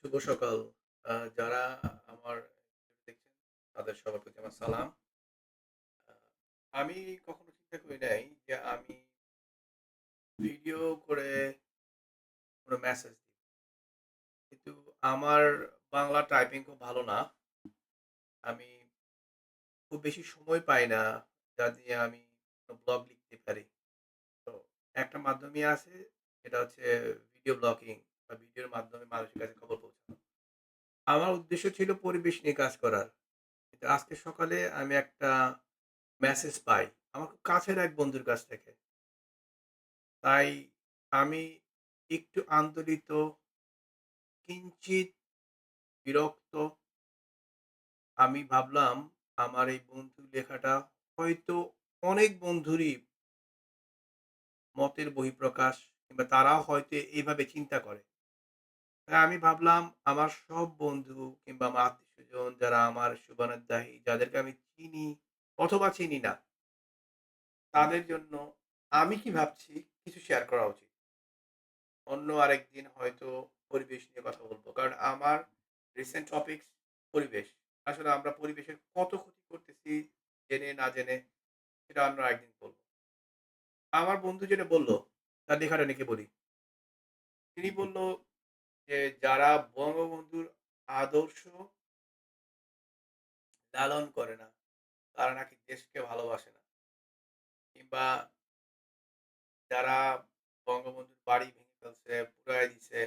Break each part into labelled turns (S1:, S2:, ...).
S1: শুভ সকাল। যারা আমার দেখছেন তাদের সবার প্রতি আমার সালাম। আ আমি কখনো চিন্তা করি নাই যে আমি ভিডিও করে কোনো মেসেজ দিব। কিন্তু আমার বাংলা টাইপিং খুব ভালো না। আমি খুব বেশি সময় পাই না যা দিয়ে আমি কোনো ব্লগ লিখতে পারি। তো একটা মাধ্যমই আছে, সেটা হচ্ছে ভিডিও ব্লগিং বা ভিডিওর মাধ্যমে মানুষের কাছে খবর পৌঁছানো। আমার উদ্দেশ্য ছিল পরিবেশ নিয়ে কাজ করার। কিন্তু আজকে সকালে আমি একটা মেসেজ পাই আমার খুব কাছের এক বন্ধুর কাছ থেকে। তাই আমি একটু আন্দোলিত, কিঞ্চিত বিরক্ত। আমি ভাবলাম আমার এই বন্ধুর লেখাটা হয়তো অনেক বন্ধুরই মতের বহিঃপ্রকাশ, কিংবা তারাও হয়তো এইভাবে চিন্তা করে। তাই আমি ভাবলাম আমার সব বন্ধু কিংবা আমার আত্মীয়স্বজন যারা আমার শুভানুধ্যায়ী, যাদেরকে আমি চিনি অথবা চিনি না, তাদের জন্য আমি কি ভাবছি কিছু শেয়ার করা উচিত। অন্য আরেকদিন হয়তো পরিবেশ নিয়ে কথা বলব। কারণ আমার রিসেন্ট টপিকস পরিবেশ। আসলে আমরা পরিবেশের কত ক্ষতি করতেছি জেনে না জেনে, সেটা আমরা একদিন বলব। আমার বন্ধু যেটা বলল, তার লেখাটা নাকি বলি। তিনি বলল যে যারা বঙ্গবন্ধুর আদর্শ লালন করে না, তারা নাকি দেশকে ভালোবাসে না। কিংবা যারা বঙ্গবন্ধুর বাড়ি ভেঙে ফেলছে, পুড়ায় দিছে,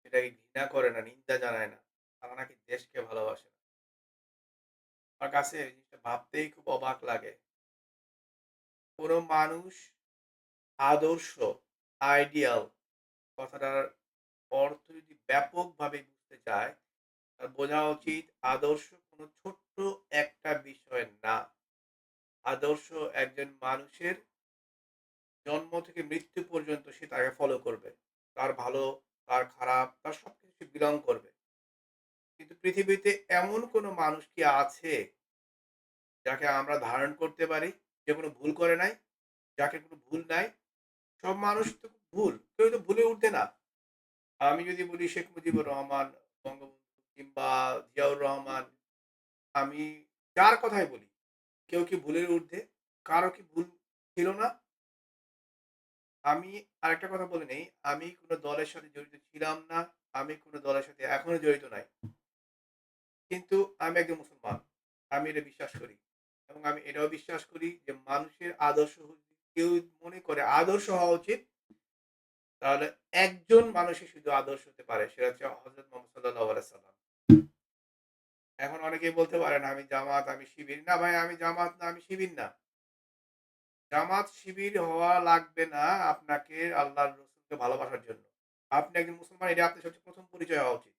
S1: সেটাকে ঘৃণা করে না, নিন্দা জানায় না, তারা নাকি দেশকে ভালোবাসে না। আমার কাছে এই জিনিসটা ভাবতেই খুব অবাক লাগে। কোন মানুষ আদর্শ, আইডিয়াল কথাটার অর্থ যদি ব্যাপকভাবে বুঝতে চায়, তার বোঝা উচিত আদর্শ কোনো ছোট্ট একটা বিষয় না। আদর্শ একজন মানুষের জন্ম থেকে মৃত্যু পর্যন্ত সে তাকে ফলো করবে। তার ভালো, তার খারাপ, তার সবকিছু সে বিলং করবে। কিন্তু পৃথিবীতে এমন কোন মানুষ কি আছে যাকে আমরা ধারণ করতে পারি, যে কোনো ভুল করে নাই, যাকে কোনো ভুল নাই? সব মানুষ তো ভুল। কেউ তো ভুলে উঠে না। আমি যদি বলি শেখ মুজিবুর রহমান, বঙ্গবন্ধু কিংবা জিয়াউর রহমান, আমি যার কথাই বলি, কেউ কি ভুলের ঊর্ধ্বে? কারো কি ভুল ছিল না? আমি আরেকটা কথা বলে নেই, আমি কোন দলের সাথে জড়িত ছিলাম না। আমি কোন দলের সাথে এখনো জড়িত নাই। কিন্তু আমি একজন মুসলমান। আমি এটা বিশ্বাস করি। এবং আমি এটাও বিশ্বাস করি যে মানুষের আদর্শ যদি কেউ মনে করে আদর্শ হওয়া উচিত, তাহলে একজন মানুষই শুধু আদর্শ হতে পারে। সেটা হচ্ছে হযরত মুহাম্মদ সাল্লাল্লাহু আলাইহি সাল্লাম। এখন অনেকেই বলতে পারেন আমি জামাত, আমি শিবির। না ভাই, আমি জামাত না, আমি শিবির না। জামাত শিবির হওয়া লাগবে না আপনাকে আল্লাহর রাসূলকে ভালোবাসার জন্য। আপনি একজন মুসলমান, এটা আপনার সবচেয়ে ১ম পরিচয় হওয়া উচিত।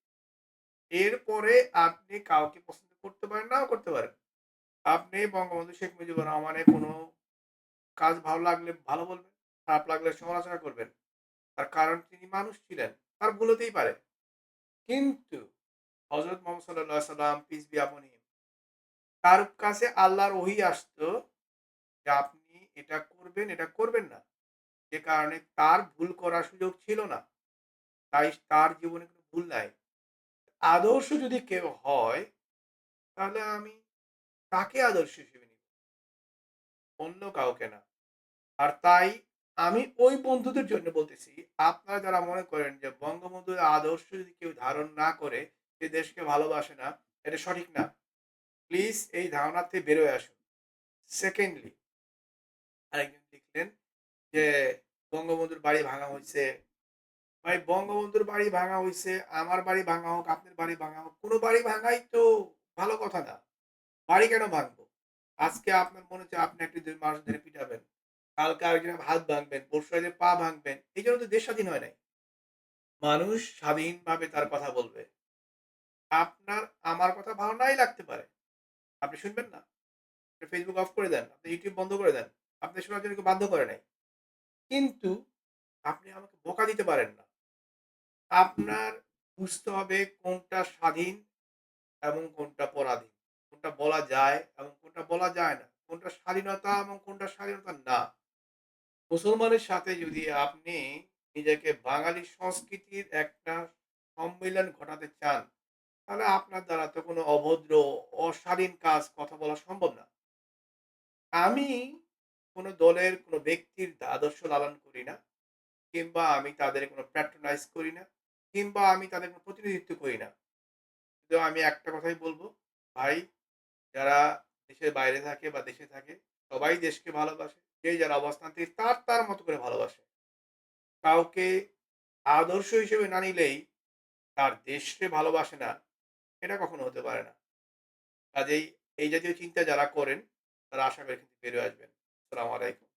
S1: এরপরে আপনি কাউকে পছন্দ করতে পারেন, নাও করতে পারেন। আপনি বঙ্গবন্ধু শেখ মুজিবুর রহমানের কোনো কাজ ভালো লাগলে ভালো বলবেন, খারাপ লাগলে সমালোচনা করবেন। তার কারণ তিনি মানুষ ছিলেন। তার ভুল হতেই পারে। কিন্তু হযরত মুহাম্মদ সাল্লাল্লাহু আলাইহি সাল্লাম পিস বি আপন হিম, তার কাছে আল্লাহর ওহী আসতো যে আপনি এটা করবেন, এটা করবেন না। যে কারণে তার ভুল করার সুযোগ ছিল না। তাই তার জীবনে কোনো ভুল নাই। আদর্শ যদি কেউ হয়, তাহলে আমি তাকে আদর্শ হিসেবে নিব। অন্য কাউকে না। আর তাই আমি ওই বন্ধুদের জন্য বলতেছি, আপনারা যারা মনে করেন যে বঙ্গবন্ধুর আদর্শ যদি কেউ ধারণ না করে, সে দেশকে ভালোবাসে না, এটা সঠিক না। প্লিজ এই ধারণা থেকে বের হয়ে আসুন। সেকেন্ডলি, আরেকজন লিখলেন যে বঙ্গবন্ধুর বাড়ি ভাঙা হইছে। ভাই, বঙ্গবন্ধুর বাড়ি ভাঙা হইছে, আমার বাড়ি ভাঙা হোক, আপনার বাড়ি ভাঙা হোক, কোন বাড়ি ভাঙাই তো ভালো কথা না। বাড়ি কেন ভাঙবো? আজকে আপনার মনে হচ্ছে আপনি একটা মানুষ ধরে পিটাবেন। কালকে আরেকজনের হাত ভাঙবেন, পরশু একজনের পা ভাঙবেন। এই জন্য তো দেশ স্বাধীন হয় নাই। মানুষ স্বাধীনভাবে তার কথা বলবে। আপনার আমার কথা ভালো নাই লাগতে পারে। আপনি শুনবেন না। আপনি Facebook অফ করে দেন। আপনি YouTube বন্ধ করে দেন। আপনি শোনার জন্য কেউ বাধ্য করে নাই। কিন্তু আপনি আমাকে বকা দিতে পারেন না। আপনার বুঝতে হবে কোনটা স্বাধীন এবং কোনটা পরাধীন। কোনটা বলা যায় এবং কোনটা বলা যায় না। কোনটা স্বাধীনতা এবং কোনটা স্বাধীনতা না। মুসলমানের সাথে যদি আপনি নিজেকে বাঙালি সংস্কৃতির একটা সম্মিলন ঘটাতে চান, তাহলে আপনার দ্বারা তো কোনো অভদ্র, অশালীন কাজ কথা বলা সম্ভব না। আমি কোনো দলের কোনো ব্যক্তির আদর্শ লালন করি না, কিংবা আমি তাদের কোনো প্যাট্রোনাইজ করি না, কিংবা আমি তাদের কোনো প্রতিনিধিত্ব করি না। কিন্তু আমি একটা কথাই বলব, ভাই, যারা দেশের বাইরে থাকে বা দেশে থাকে, সবাই দেশকে ভালোবাসে। যে যার অবস্থান থেকে তার মতো করে ভালোবাসে। কাউকে আদর্শ হিসেবে না নিলেই তার দেশকে ভালোবাসে না, এটা কখনো হতে পারে না। কাজেই এই জাতীয় চিন্তা যারা করেন, তারা আশা করি কিন্তু বেরিয়ে আসবেন। আসসালামু আলাইকুম।